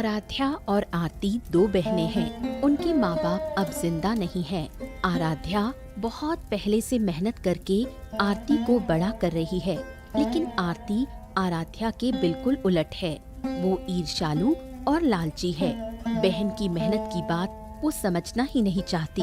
आराध्या और आरती दो बहनें हैं। उनके माँ बाप अब जिंदा नहीं हैं। आराध्या बहुत पहले से मेहनत करके आरती को बड़ा कर रही है, लेकिन आरती आराध्या के बिल्कुल उलट है। वो ईर्ष्यालु और लालची है। बहन की मेहनत की बात वो समझना ही नहीं चाहती।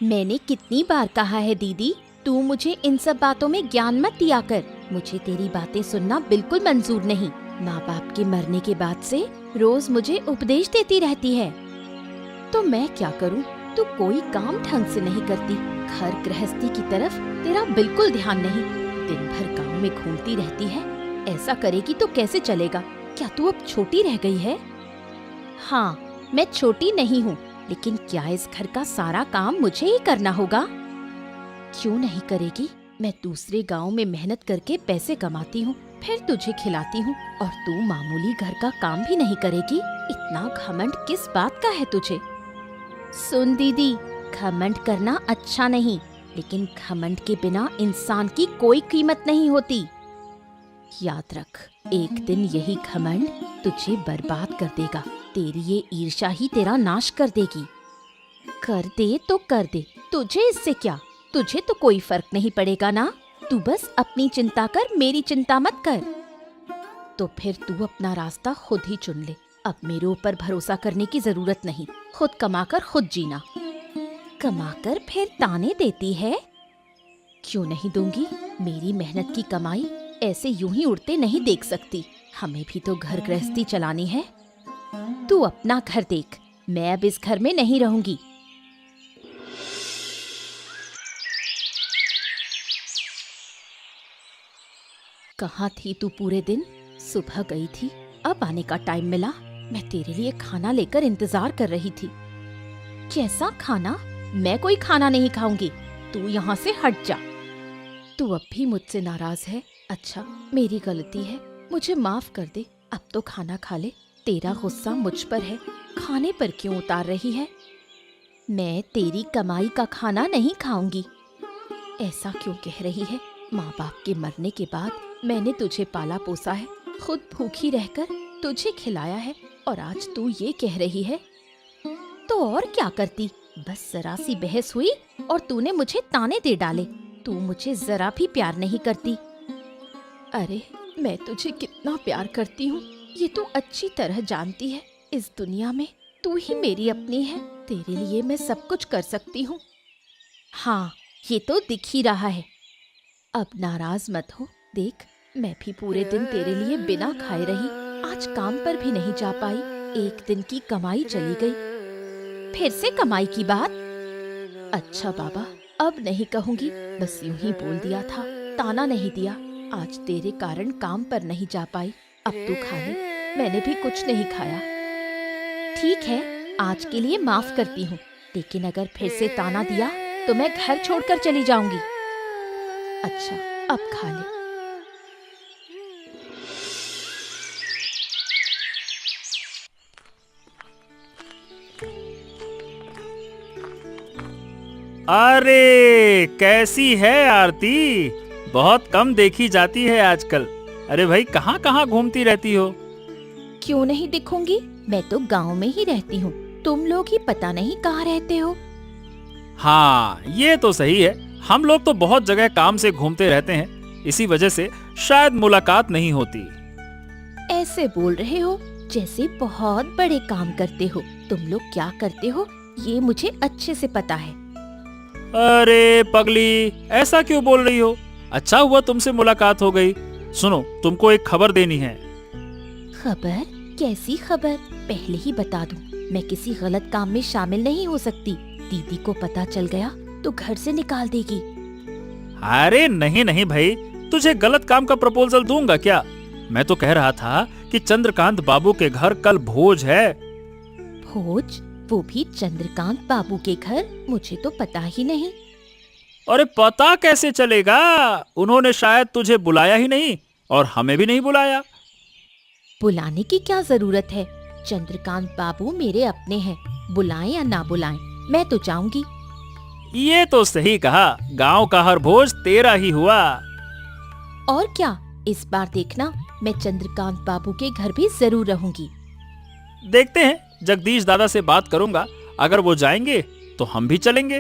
मैंने कितनी बार कहा है दीदी, तू मुझे इन सब बातों में ज्ञान मत दिया कर। मुझे तेरी बातें सुनना बिल्कुल मंजूर नहीं। माँ बाप के मरने के बाद से रोज मुझे उपदेश देती रहती है। तो मैं क्या करूँ? तू कोई काम ढंग से नहीं करती। घर गृहस्थी की तरफ तेरा बिल्कुल ध्यान नहीं। दिन भर गाँव में घूमती रहती है। ऐसा करेगी तो कैसे चलेगा? क्या तू अब छोटी रह गई है? हाँ, मैं छोटी नहीं हूँ, लेकिन क्या इस घर का सारा काम मुझे ही करना होगा? क्यों नहीं करेगी? मैं दूसरे गांव में मेहनत करके पैसे कमाती हूँ, फिर तुझे खिलाती हूँ, और तू मामूली घर का काम भी नहीं करेगी। इतना घमंड किस बात का है तुझे? सुन दीदी, घमंड करना अच्छा नहीं, लेकिन घमंड के बिना इंसान की कोई कीमत नहीं होती। याद रख, एक दिन यही घमंड तुझे बर्बाद कर देगा। तेरी ये ईर्ष्या ही तेरा नाश कर देगी। कर दे तो कर दे, तुझे इससे क्या? तुझे तो कोई फर्क नहीं पड़ेगा ना। तू बस अपनी चिंता कर, मेरी चिंता मत कर। तो फिर तू अपना रास्ता खुद ही चुन ले। अब मेरे ऊपर भरोसा करने की जरूरत नहीं। खुद कमाकर खुद जीना। कमाकर फिर ताने देती है? क्यों नहीं दूंगी? मेरी मेहनत की कमाई ऐसे यूं ही उड़ते नहीं देख सकती। हमें भी तो घर गृहस्थी चलानी है। तू अपना घर देख, मैं अब इस घर में नहीं रहूंगी। कहाँ थी तू पूरे दिन? सुबह गई थी, अब आने का टाइम मिला। मैं तेरे लिए खाना लेकर इंतजार कर रही थी। कैसा खाना? मैं कोई खाना नहीं खाऊंगी। तू यहाँ से हट जा। तू अब भी मुझसे नाराज है? अच्छा, मेरी गलती है, मुझे माफ कर दे। अब तो खाना खा ले। तेरा गुस्सा मुझ पर है, खाने पर क्यों उतार रही है? मैं तेरी कमाई का खाना नहीं खाऊंगी। ऐसा क्यों कह रही है? माँ बाप के मरने के बाद मैंने तुझे पाला पोसा है, खुद भूखी रहकर तुझे खिलाया है, और आज तू ये कह रही है? तो और क्या करती? बस जरा सी बहस हुई और तूने मुझे ताने दे डाले। तू मुझे जरा भी प्यार नहीं करती। अरे, मैं तुझे कितना प्यार करती हूँ ये तू अच्छी तरह जानती है। इस दुनिया में तू ही मेरी अपनी है। तेरे लिए मैं सब कुछ कर सकती हूँ। हाँ, ये तो दिख ही रहा है। अब नाराज मत हो। देख, मैं भी पूरे दिन तेरे लिए बिना खाए रही। आज काम पर भी नहीं जा पाई। एक दिन की कमाई चली गई। फिर से कमाई की बात? अच्छा बाबा, अब नहीं कहूँगी। बस यूं ही बोल दिया था, ताना नहीं दिया। आज तेरे कारण काम पर नहीं जा पाई। अब तू खा ले। मैंने भी कुछ नहीं खाया। ठीक है, आज के लिए माफ करती हूँ, लेकिन अगर फिर से ताना दिया तो मैं घर छोड़कर चली जाऊंगी। अच्छा, अब खा ले। अरे, कैसी है आरती? बहुत कम देखी जाती है आजकल। अरे भाई, कहाँ कहाँ घूमती रहती हो? क्यों नहीं दिखूंगी? मैं तो गांव में ही रहती हूँ। तुम लोग ही पता नहीं कहाँ रहते हो। हाँ, ये तो सही है। हम लोग तो बहुत जगह काम से घूमते रहते हैं, इसी वजह से शायद मुलाकात नहीं होती। ऐसे बोल रहे हो जैसे बहुत बड़े काम करते हो। तुम लोग क्या करते हो ये मुझे अच्छे से पता है। अरे पगली, ऐसा क्यों बोल रही हो? अच्छा हुआ तुमसे मुलाकात हो गई। सुनो, तुमको एक खबर देनी है। खबर? कैसी खबर? पहले ही बता दूं, मैं किसी गलत काम में शामिल नहीं हो सकती। दीदी को पता चल गया तो घर से निकाल देगी। अरे नहीं नहीं भाई, तुझे गलत काम का प्रपोजल दूंगा क्या? मैं तो कह रहा था कि चंद्रकांत बाबू के घर कल भोज है। भोज? वो भी चंद्रकांत बाबू के घर? मुझे तो पता ही नहीं। अरे पता कैसे चलेगा? उन्होंने शायद तुझे बुलाया ही नहीं और हमें भी नहीं बुलाया। बुलाने की क्या जरूरत है? चंद्रकांत बाबू मेरे अपने हैं। बुलाएं या ना बुलाएं, मैं तो जाऊंगी। ये तो सही कहा, गांव का हर भोज तेरा ही हुआ। और क्या, इस बार देखना मैं चंद्रकांत बाबू के घर भी जरूर रहूंगी। देखते हैं, जगदीश दादा से बात करूंगा, अगर वो जाएंगे तो हम भी चलेंगे।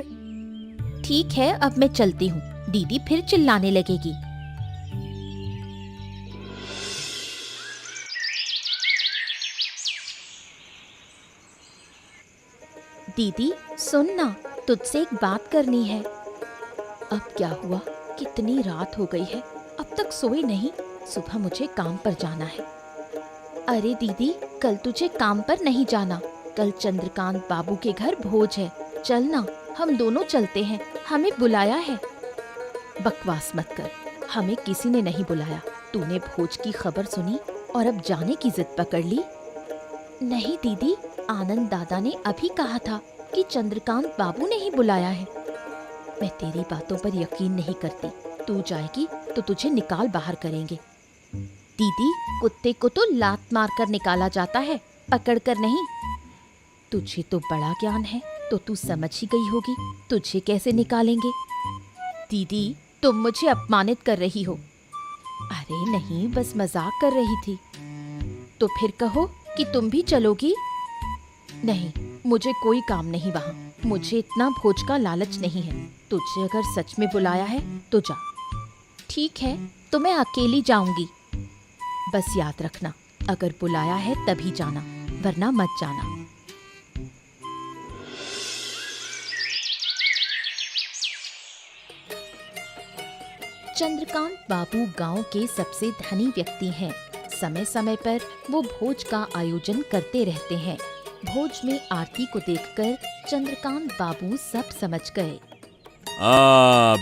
ठीक है, अब मैं चलती हूँ, दीदी फिर चिल्लाने लगेगी। दीदी सुन ना, तुझसे एक बात करनी है। अब क्या हुआ, कितनी रात हो गई है, अब तक सोई नहीं। सुबह मुझे काम पर जाना है। अरे दीदी, कल तुझे काम पर नहीं जाना, कल चंद्रकांत बाबू के घर भोज है, चल ना, हम दोनों चलते हैं, हमें बुलाया है। बकवास मत कर, हमें किसी ने नहीं बुलाया। तूने भोज की खबर सुनी और अब जाने की जिद पकड़ ली। नहीं दीदी, आनंद दादा ने अभी कहा था कि चंद्रकांत बाबू ने ही बुलाया है। मैं तेरी बातों पर यकीन नहीं करती। तू जाएगी तो तुझे निकाल बाहर करेंगे। दीदी, कुत्ते को तो लात मार कर निकाला जाता है, पकड़ कर नहीं। तुझे तो बड़ा ज्ञान है, तो तू समझ ही गई होगी, तुझे कैसे निकालेंगे। दीदी, तुम मुझे अपमानित कर रही हो। अरे नहीं, बस मजाक कर रही थी। तो फिर कहो कि तुम भी चलोगी। नहीं, मुझे कोई काम नहीं वहाँ, मुझे इतना भोज का लालच नहीं है। तुझे अगर सच में बुलाया है तो जा। ठीक है, तो मैं अकेली जाऊंगी। बस याद रखना, अगर बुलाया है तभी जाना, वरना मत जाना। चंद्रकांत बाबू गांव के सबसे धनी व्यक्ति हैं। समय समय पर वो भोज का आयोजन करते रहते हैं। भोज में आरती को देखकर चंद्रकांत बाबू सब समझ गए।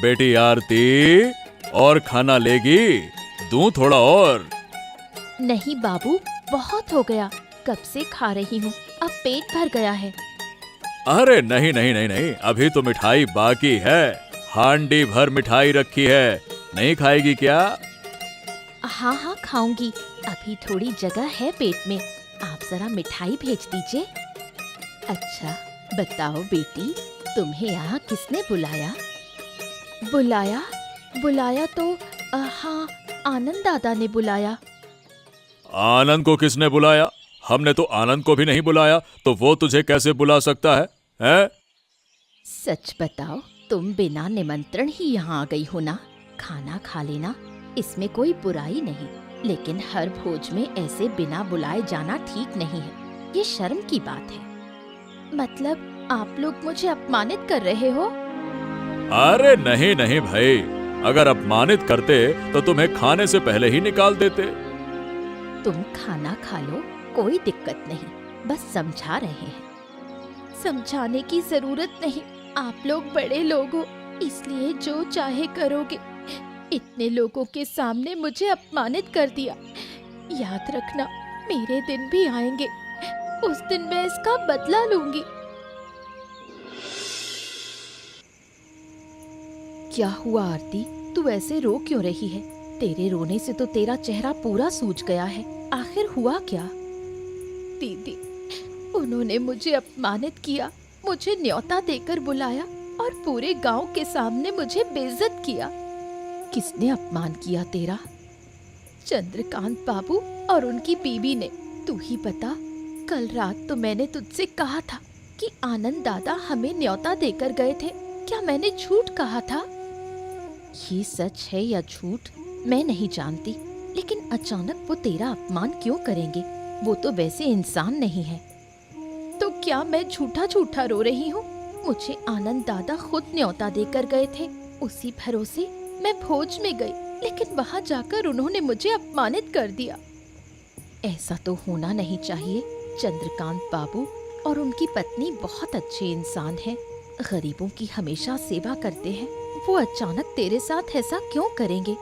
बेटी आरती, और खाना लेगी? दूं थोड़ा और? नहीं बाबू, बहुत हो गया, कब से खा रही हूँ, अब पेट भर गया है। अरे नहीं नहीं नहीं नहीं, अभी तो मिठाई बाकी है, हांडी भर मिठाई रखी है, नहीं खाएगी क्या? हाँ हाँ खाऊंगी, अभी थोड़ी जगह है पेट में, आप जरा मिठाई भेज दीजिए। अच्छा बताओ बेटी, तुम्हें यहाँ किसने बुलाया? बुलाया तो हाँ, आनंद दादा ने बुलाया। आनंद को किसने बुलाया? हमने तो आनंद को भी नहीं बुलाया, तो वो तुझे कैसे बुला सकता है, हैं? सच बताओ, तुम बिना निमंत्रण ही यहाँ आ गई हो ना? खाना खा लेना, इसमें कोई बुराई नहीं, लेकिन हर भोज में ऐसे बिना बुलाए जाना ठीक नहीं है, ये शर्म की बात है। मतलब आप लोग मुझे अपमानित कर रहे हो? अरे नहीं नहीं भाई, अगर अपमानित करते तो तुम्हें खाने से पहले ही निकाल देते। तुम खाना खा लो, कोई दिक्कत नहीं, बस समझा रहे हैं। समझाने की जरूरत नहीं, आप लोग बड़े लोग हो, इसलिए जो चाहे करोगे। इतने लोगों के सामने मुझे अपमानित कर दिया। याद रखना, मेरे दिन भी आएंगे, उस दिन मैं इसका बदला लूंगी। क्या हुआ आरती, तू ऐसे रो क्यों रही है? तेरे रोने से तो तेरा चेहरा पूरा सूज गया है, आखिर हुआ क्या? दीदी, उन्होंने मुझे अपमानित किया, मुझे न्योता देकर बुलाया और पूरे गांव के सामने मुझे बेइज्जत किया। किसने अपमान किया तेरा? चंद्रकांत बाबू और उनकी बीवी ने। तू ही बता, कल रात तो मैंने तुझसे कहा था कि आनंद दादा हमें न्योता देकर गए थे, क्या मैंने झूठ कहा था? ये सच है या झूठ मैं नहीं जानती, लेकिन अचानक वो तेरा अपमान क्यों करेंगे? वो तो वैसे इंसान नहीं है। तो क्या मैं झूठा झूठा रो रही हूँ? मुझे आनंद दादा खुद न्योता देकर गए थे, उसी भरोसे मैं भोज में गई, लेकिन वहाँ जाकर उन्होंने मुझे अपमानित कर दिया। ऐसा तो होना नहीं चाहिए। चंद्रकांत बाबू और उनकी पत्नी बहुत अच्छे इंसान हैं, गरीबों की हमेशा सेवा करते हैं, वो अचानक तेरे साथ ऐसा क्यों करेंगे?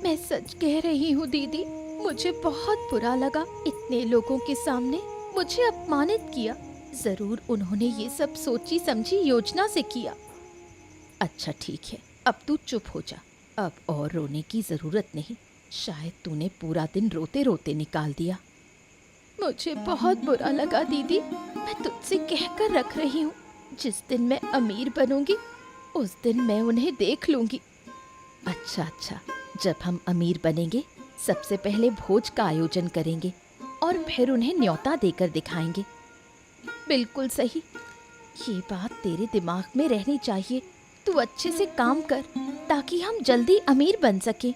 मैं सच कह रही हूँ दीदी, मुझे बहुत बुरा लगा, इतने लोगों के सामने मुझे अपमानित किया। जरूर उन्होंने ये सब सोची समझी योजना से किया। अच्छा ठीक है, अब तू चुप हो जा, अब और रोने की जरूरत नहीं, शायद तूने पूरा दिन रोते रोते निकाल दिया। मुझे बहुत बुरा लगा दीदी, मैं तुझसे कहकर रख रही हूँ, जिस दिन मैं अमीर बनूंगी उस दिन मैं उन्हें देख लूंगी। अच्छा, जब हम अमीर बनेंगे सबसे पहले भोज का आयोजन करेंगे और फिर उन्हें न्योता देकर दिखाएंगे। बिल्कुल सही, ये बात तेरे दिमाग में रहनी चाहिए। तू अच्छे से काम कर ताकि हम जल्दी अमीर बन सके।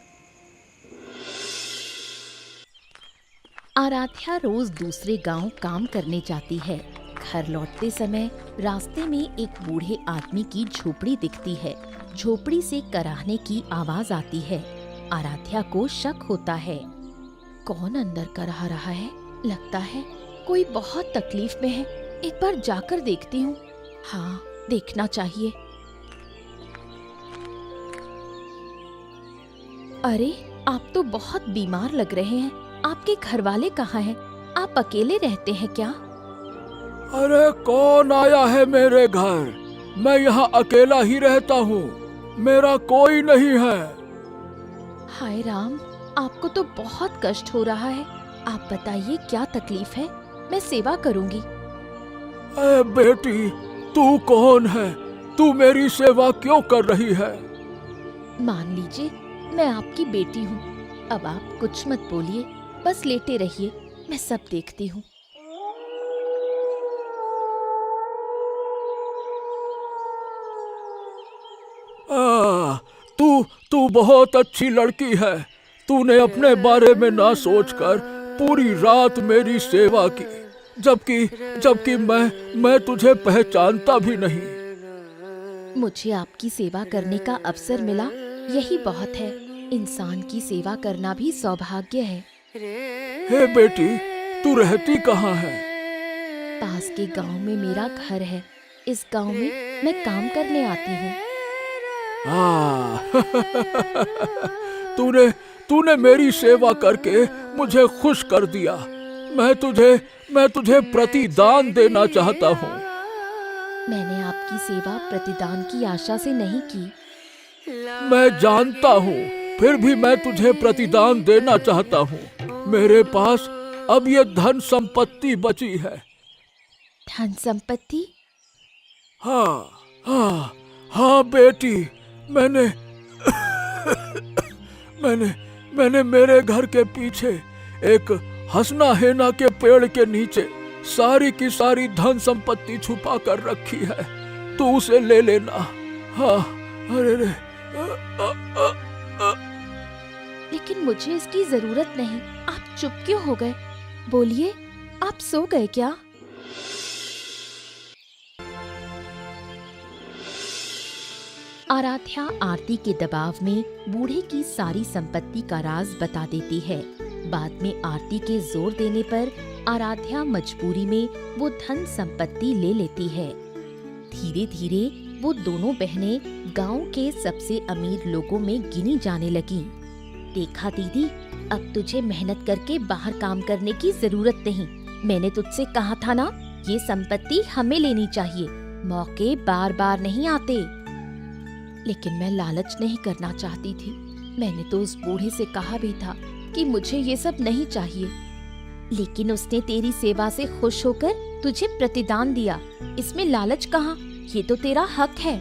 आराध्या रोज दूसरे गांव काम करने जाती है। घर लौटते समय रास्ते में एक बूढ़े आदमी की झोपड़ी दिखती है। झोपड़ी से कराहने की आवाज आती है। आराध्या को शक होता है। कौन अंदर कराह रहा है? लगता है कोई बहुत तकलीफ में है। एक बार जाकर देखती हूँ। हाँ, देखना चाहिए। अरे, आप तो बहुत बीमार लग रहे हैं। आपके घर वाले कहाँ हैं? आप अकेले रहते हैं क्या? अरे कौन आया है मेरे घर? मैं यहाँ अकेला ही रहता हूँ, मेरा कोई नहीं है। हाय राम, आपको तो बहुत कष्ट हो रहा है। आप बताइए क्या तकलीफ है, मैं सेवा करूंगी। अरे बेटी, तू कौन है? तू मेरी सेवा क्यों कर रही है? मान लीजिए मैं आपकी बेटी हूँ। अब आप कुछ मत बोलिए, बस लेटे रहिए, मैं सब देखती हूँ। तू बहुत अच्छी लड़की है। तूने अपने बारे में ना सोचकर पूरी रात मेरी सेवा की, जबकि मैं तुझे पहचानता भी नहीं। मुझे आपकी सेवा करने का अवसर मिला, यही बहुत है। इंसान की सेवा करना भी सौभाग्य है। हे बेटी, तू रहती कहाँ है? पास के गांव में मेरा घर है। इस गांव में मैं काम करने आती हूँ। तूने मेरी सेवा करके मुझे खुश कर दिया। मैं तुझे प्रतिदान देना चाहता हूँ। मैंने आपकी सेवा प्रतिदान की आशा से नहीं की। मैं जानता हूँ, फिर भी मैं तुझे प्रतिदान देना चाहता हूँ। मेरे पास अब ये धन संपत्ति बची है। धन संपत्ति? हाँ बेटी, मैंने मेरे घर के पीछे एक हसना हेना के पेड़ के नीचे सारी की सारी धन संपत्ति छुपा कर रखी है। तू उसे ले लेना। हाँ, अरे लेकिन मुझे इसकी जरूरत नहीं। आप चुप क्यों हो गए? बोलिए, आप सो गए क्या? आराध्या आरती के दबाव में बूढ़े की सारी संपत्ति का राज बता देती है। बाद में आरती के जोर देने पर आराध्या मजबूरी में वो धन संपत्ति ले लेती है। धीरे धीरे वो दोनों बहनें गांव के सबसे अमीर लोगों में गिनी जाने लगीं। देखा दीदी, अब तुझे मेहनत करके बाहर काम करने की जरूरत नहीं। मैंने तुझसे कहा था ना, ये संपत्ति हमें लेनी चाहिए। मौके बार बार नहीं आते। लेकिन मैं लालच नहीं करना चाहती थी। मैंने तो उस बूढ़े से कहा भी था कि मुझे ये सब नहीं चाहिए, लेकिन उसने तेरी सेवा से खुश होकर तुझे प्रतिदान दिया। इसमें लालच कहाँ? ये तो तेरा हक है।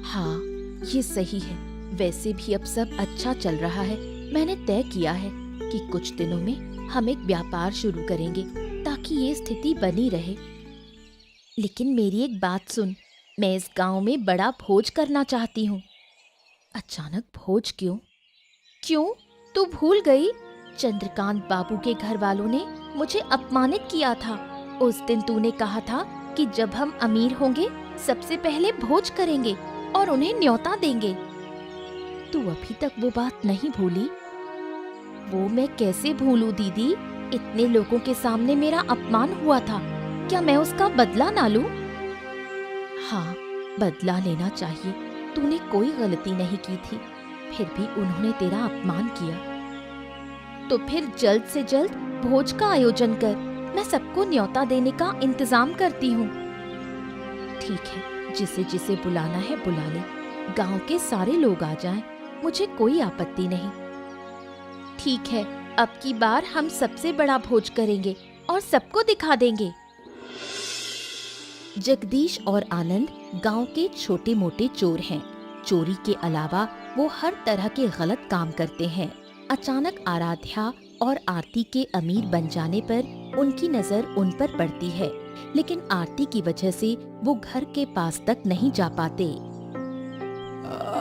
हाँ, ये सही है। वैसे भी अब सब अच्छा चल रहा है। मैंने तय किया है कि कुछ दिनों में हम एक व्यापार शुरू करेंगे ताकि ये स्थिति बनी रहे। लेकिन मेरी एक बात सुन, मैं इस गांव में बड़ा भोज करना चाहती हूँ। अचानक भोज क्यों? क्यों? तू भूल गई? चंद्रकांत बाबू के घर वालों ने मुझे अपमानित किया था। उस दिन तूने कहा था कि जब हम अमीर होंगे सबसे पहले भोज करेंगे और उन्हें न्योता देंगे। तू अभी तक वो बात नहीं भूली? वो मैं कैसे भूलूं दीदी? इतने लोगों के सामने मेरा अपमान हुआ था, क्या मैं उसका बदला ना लूं? हाँ, बदला लेना चाहिए। तूने कोई गलती नहीं की थी, फिर भी उन्होंने तेरा अपमान किया। तो फिर जल्द से जल्द भोज का आयोजन कर। मैं सबको न्योता देने का इंतजाम करती हूँ। ठीक है, जिसे जिसे बुलाना है बुला ले। गांव के सारे लोग आ जाएं, मुझे कोई आपत्ति नहीं। ठीक है, अब की बार हम सबसे बड़ा भोज करेंगे और सबको दिखा देंगे। जगदीश और आनंद गांव के छोटे मोटे चोर हैं। चोरी के अलावा वो हर तरह के गलत काम करते हैं। अचानक आराध्या और आरती के अमीर बन जाने पर उनकी नजर उन पर पड़ती है, लेकिन आरती की वजह से वो घर के पास तक नहीं जा पाते।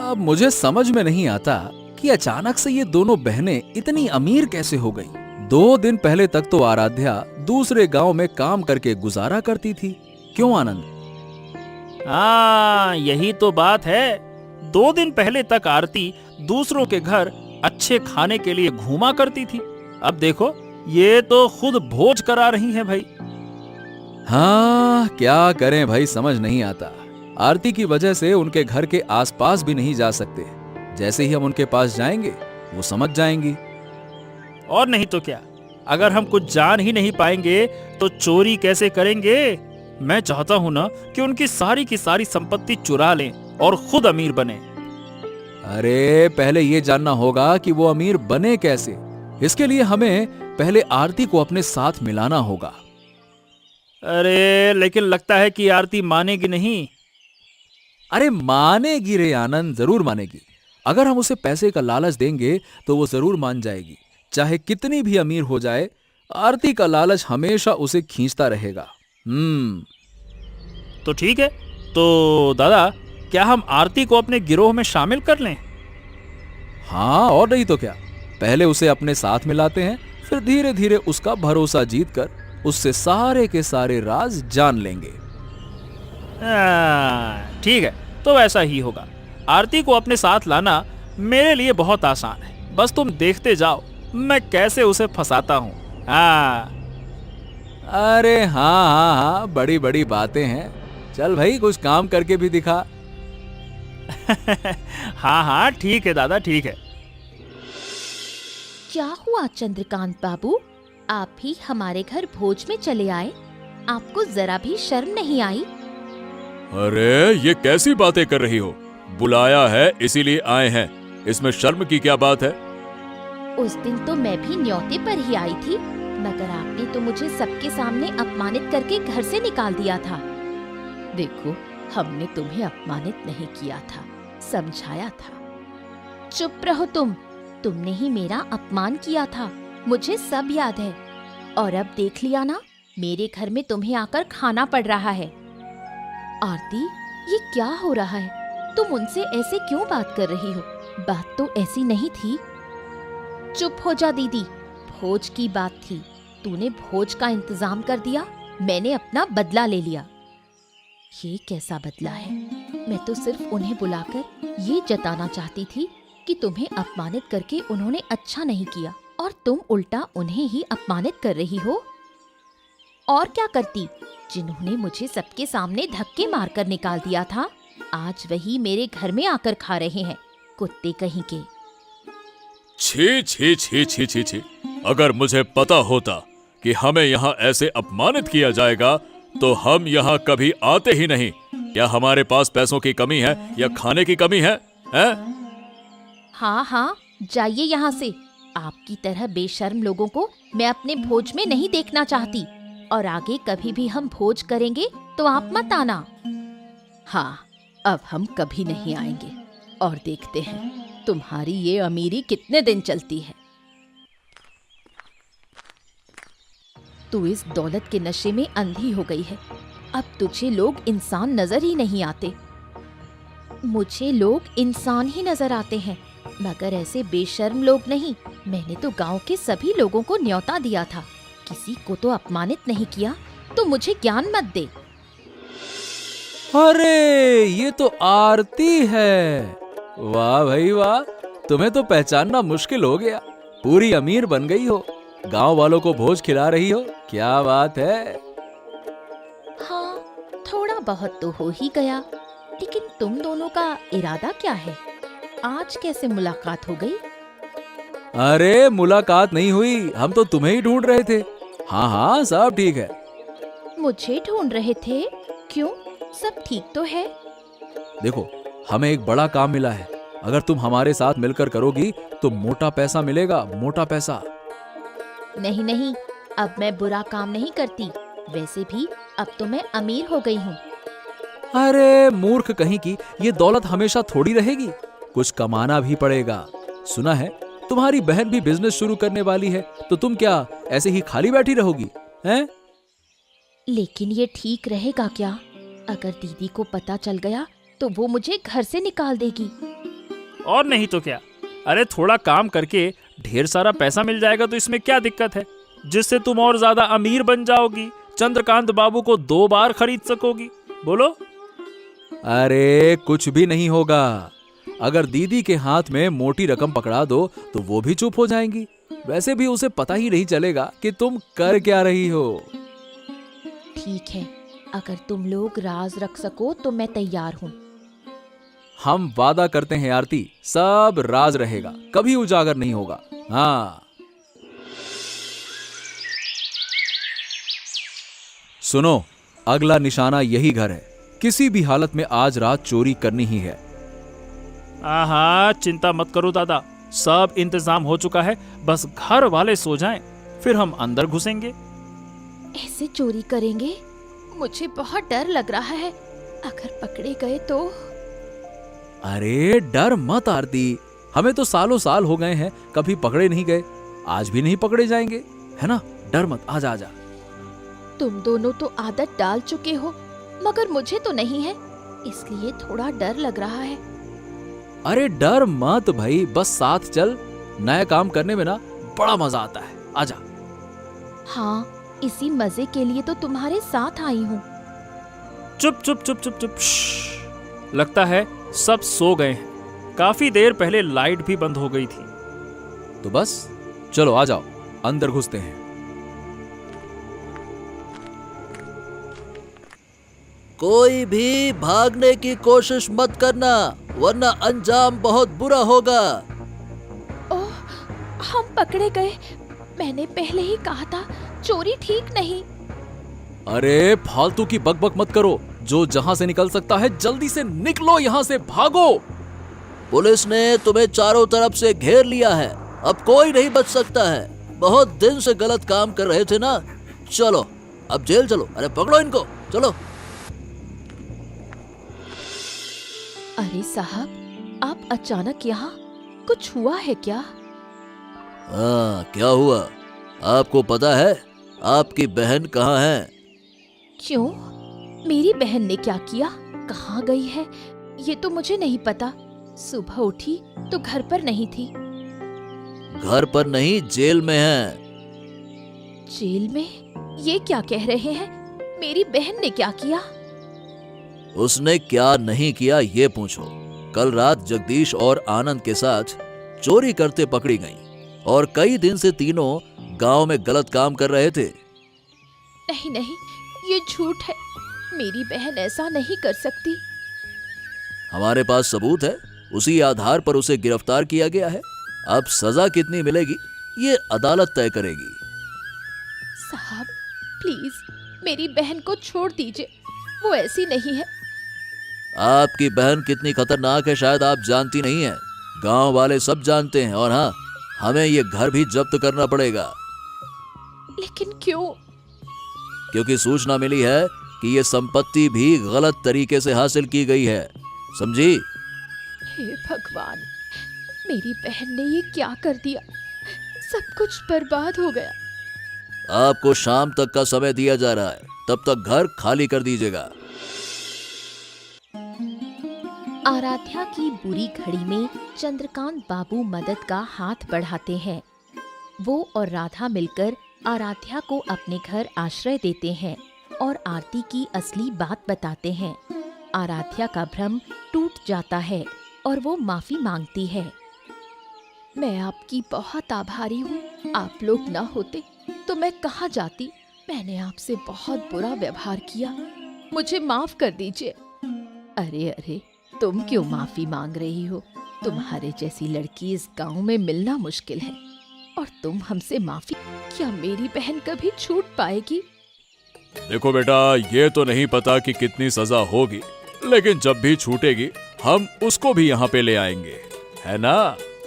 अब मुझे समझ में नहीं आता कि अचानक से ये दोनों बहनें इतनी अमीर कैसे हो गई। 2 दिन पहले तक तो आराध्या दूसरे गांव में काम करके गुजारा करती थी। क्यों आनंद? हाँ, यही तो बात है। 2 दिन पहले तक आरती दूसरों के घर अच्छे खाने के लिए घूमा करती थी। अब देखो, ये तो खुद भोज करा रही हैं भाई। हाँ, क्या करें भाई, समझ नहीं आता। आरती की वजह से उनके घर के आसपास भी नहीं जा सकते। जैसे ही हम उनके पास जाएंगे वो समझ जाएंगी। और नहीं तो क्या, अगर हम कुछ जान ही नहीं पाएंगे तो चोरी कैसे करेंगे। मैं चाहता हूं ना कि उनकी सारी की सारी संपत्ति चुरा लें और खुद अमीर बने। अरे पहले ये जानना होगा कि वो अमीर बने कैसे। इसके लिए हमें पहले आरती को अपने साथ मिलाना होगा। अरे लेकिन लगता है कि आरती मानेगी नहीं। अरे मानेगी रे आनंद, जरूर मानेगी। अगर हम उसे पैसे का लालच देंगे तो वो जरूर मान जाएगी। चाहे कितनी भी अमीर हो जाए, आरती का लालच हमेशा उसे खींचता रहेगा। तो ठीक है, तो दादा, क्या हम आरती को अपने गिरोह में शामिल कर लें? हाँ, और नहीं तो क्या। पहले उसे अपने साथ मिलाते हैं, फिर धीरे धीरे उसका भरोसा जीतकर उससे सारे के सारे राज जान लेंगे। ठीक है, तो वैसा ही होगा। आरती को अपने साथ लाना मेरे लिए बहुत आसान है। बस तुम देखते जाओ मैं कैसे उसे फंसाता हूँ। अरे हाँ हाँ हाँ, बड़ी बड़ी बातें हैं। चल भाई, कुछ काम करके भी दिखा। हाँ हाँ, ठीक है दादा, ठीक है। क्या हुआ चंद्रकांत बाबू, आप ही हमारे घर भोज में चले आए? आपको जरा भी शर्म नहीं आई? अरे ये कैसी बातें कर रही हो? बुलाया है इसीलिए आए हैं, इसमें शर्म की क्या बात है? उस दिन तो मैं भी न्योते पर ही आई थी, मगर आपने तो मुझे सबके सामने अपमानित करके घर से निकाल दिया था। देखो, हमने तुम्हें अपमानित नहीं किया था, समझाया था। चुप रहो तुमने ही मेरा अपमान किया था, मुझे सब याद है। और अब देख लिया ना, मेरे घर में तुम्हें आकर खाना पड़ रहा है। आरती, ये क्या हो रहा है? तुम उनसे ऐसे क्यों बात कर रही हो? बात तो ऐसी नहीं थी। चुप हो जा दीदी, भोज की बात थी। तूने भोज का इंतजाम कर दिया, मैंने अपना बदला ले लिया। ये कैसा बदला है? मैं तो सिर्फ उन्हें बुलाकर ये जताना चाहती थी कि तुम्हें अपमानित करके उन्होंने अच्छा नहीं किया, और तुम उल्टा उन्हें ही अपमानित कर रही हो। और क्या करती, जिन्होंने मुझे सबके सामने धक्के मारकर निकाल दिया था, आज वही मेरे घर में आकर खा रहे हैं, कुत्ते कहीं के। छी छी छी छी छी छी, अगर मुझे पता होता कि हमें यहाँ ऐसे अपमानित किया जाएगा तो हम यहाँ कभी आते ही नहीं। क्या हमारे पास पैसों की कमी है या खाने की कमी है? हाँ हाँ, जाइए यहाँ से। आपकी तरह बेशर्म लोगों को मैं अपने भोज में नहीं देखना चाहती, और आगे कभी भी हम भोज करेंगे तो आप मत आना। हाँ, अब हम कभी नहीं आएंगे, और देखते हैं तुम्हारी ये अमीरी कितने दिन चलती है। तू इस दौलत के नशे में अंधी हो गई है। अब तुझे लोग इंसान नजर ही नहीं आते। मुझे लोग इंसान ही नजर आते हैं, मगर ऐसे बेशर्म लोग नहीं। मैंने तो गांव के सभी लोगों को न्योता दिया था, किसी को तो अपमानित नहीं किया। तो मुझे ज्ञान मत दे। अरे ये तो आरती है। वाह भाई वाह, तुम्हें तो पहचानना मुश्किल हो गया। पूरी अमीर बन गई हो, गांव वालों को भोज खिला रही हो। क्या बात है। हाँ, थोड़ा बहुत तो हो ही गया, लेकिन तुम दोनों का इरादा क्या है? आज कैसे मुलाकात हो गई? अरे मुलाकात नहीं हुई, हम तो तुम्हें ही ढूंढ रहे थे। हाँ हाँ, सब ठीक है। मुझे ढूंढ रहे थे? क्यों, सब ठीक तो है? देखो, हमें एक बड़ा काम मिला है। अगर तुम हमारे साथ मिलकर करोगी तो मोटा पैसा मिलेगा, मोटा पैसा। नहीं नहीं, अब मैं बुरा काम नहीं करती। वैसे भी अब तो मैं अमीर हो गई हूँ। अरे मूर्ख कहीं की, ये दौलत हमेशा थोड़ी रहेगी, कुछ कमाना भी पड़ेगा। सुना है तुम्हारी बहन भी बिजनेस शुरू करने वाली है, तो तुम क्या ऐसे ही खाली बैठी रहोगी? हैं? लेकिन ये ठीक रहेगा क्या? अगर दीदी को पता चल गया तो वो मुझे घर से निकाल देगी। और नहीं तो क्या। अरे थोड़ा काम करके ढेर सारा पैसा मिल जाएगा तो इसमें क्या दिक्कत है, जिससे तुम और ज्यादा अमीर बन जाओगी, चंद्रकांत बाबू को 2 बार खरीद सकोगी। बोलो। अरे कुछ भी नहीं होगा। अगर दीदी के हाथ में मोटी रकम पकड़ा दो तो वो भी चुप हो जाएंगी। वैसे भी उसे पता ही नहीं चलेगा कि तुम कर क्या रही हो। ठीक है, अगर तुम लोग राज रख सको तो मैं तैयार हूँ। हम वादा करते हैं आरती, सब राज रहेगा, कभी उजागर नहीं होगा। हाँ सुनो, अगला निशाना यही घर है। किसी भी हालत में आज रात चोरी करनी ही है। आहा, चिंता मत करो दादा, सब इंतजाम हो चुका है। बस घर वाले सो जाएं, फिर हम अंदर घुसेंगे। ऐसे चोरी करेंगे? मुझे बहुत डर लग रहा है, अगर पकड़े गए तो। अरे डर मत आरती, हमें तो सालों साल हो गए हैं, कभी पकड़े नहीं गए, आज भी नहीं पकड़े जाएंगे, है ना? डर मत, आजा आजा। तुम दोनों तो आदत डाल चुके हो, मगर मुझे तो नहीं है, इसलिए थोड़ा डर लग रहा है। अरे डर मत भाई, बस साथ चल। नया काम करने में ना बड़ा मजा आता है, आजा। हाँ, इसी मजे के लिए तो तुम्हारे साथ आई हूँ। चुप चुप चुप चुप चुप। श्श्श। लगता है सब सो गए हैं। काफी देर पहले लाइट भी बंद हो गई थी। तो बस चलो आ जाओ, अंदर घुसते हैं। कोई भी भागने की कोशिश मत करना, वरना अंजाम बहुत बुरा होगा। ओह, हम पकड़े गए। मैंने पहले ही कहा था, चोरी ठीक नहीं। अरे फालतू की बकबक मत करो, जो जहां से निकल सकता है जल्दी से निकलो, यहां से भागो। पुलिस ने तुम्हें चारों तरफ से घेर लिया है, अब कोई नहीं बच सकता है। बहुत दिन से गलत काम कर रहे थे ना, चलो अब जेल चलो। अरे पकड़ो इनको, चलो। अरे साहब, आप अचानक यहाँ? कुछ हुआ है क्या? हाँ, क्या हुआ? आपको पता है आपकी बहन कहाँ है? क्यों? मेरी बहन ने क्या किया? कहाँ गई है? ये तो मुझे नहीं पता। सुबह उठी तो घर पर नहीं थी। घर पर नहीं, जेल में है। जेल में? ये क्या कह रहे हैं? मेरी बहन ने क्या किया? उसने क्या नहीं किया ये पूछो। कल रात जगदीश और आनंद के साथ चोरी करते पकड़ी गईं और कई दिन से तीनों गांव में गलत काम कर रहे थे। नहीं नहीं, ये झूठ है। मेरी बहन ऐसा नहीं कर सकती। हमारे पास सबूत है, उसी आधार पर उसे गिरफ्तार किया गया है। अब सजा कितनी मिलेगी ये अदालत तय करेगी। साहब प्लीज, मेरी बहन को छोड़ दीजिए, वो ऐसी नहीं है। आपकी बहन कितनी खतरनाक है शायद आप जानती नहीं है, गांव वाले सब जानते हैं। और हाँ, हमें ये घर भी जब्त करना पड़ेगा। लेकिन क्यों? क्योंकि सूचना मिली है कि ये संपत्ति भी गलत तरीके से हासिल की गई है, समझी? हे भगवान, मेरी बहन ने ये क्या कर दिया? सब कुछ बर्बाद हो गया। आपको शाम तक का समय दिया जा रहा है, तब तक घर खाली कर दीजिएगा। आराध्या की बुरी घड़ी में चंद्रकांत बाबू मदद का हाथ बढ़ाते हैं। वो और राधा मिलकर आराध्या को अपने घर आश्रय देते हैं और आरती की असली बात बताते हैं। आराध्या का भ्रम टूट जाता है और वो माफी मांगती है। मैं आपकी बहुत आभारी हूँ। आप लोग न होते तो मैं कहाँ जाती। मैंने आपसे बहुत बुरा व्यवहार किया, मुझे माफ कर दीजिए। अरे अरे, तुम क्यों माफी मांग रही हो? तुम्हारे जैसी लड़की इस गांव में मिलना मुश्किल है, और तुम हमसे माफी? क्या मेरी बहन कभी छूट पाएगी? देखो बेटा, ये तो नहीं पता कि कितनी सजा होगी, लेकिन जब भी छूटेगी हम उसको भी यहाँ पे ले आएंगे, है ना?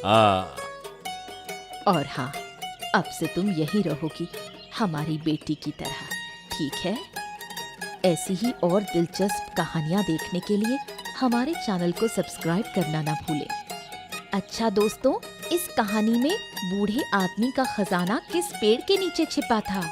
हाँ। और हाँ, अब से तुम यही रहोगी, हमारी बेटी की तरह, ठीक है? ऐसी ही और दिलचस्प कहानियाँ देखने के लिए हमारे चैनल को सब्सक्राइब करना ना भूलें। अच्छा दोस्तों, इस कहानी में बूढ़े आदमी का खजाना किस पेड़ के नीचे छिपा था?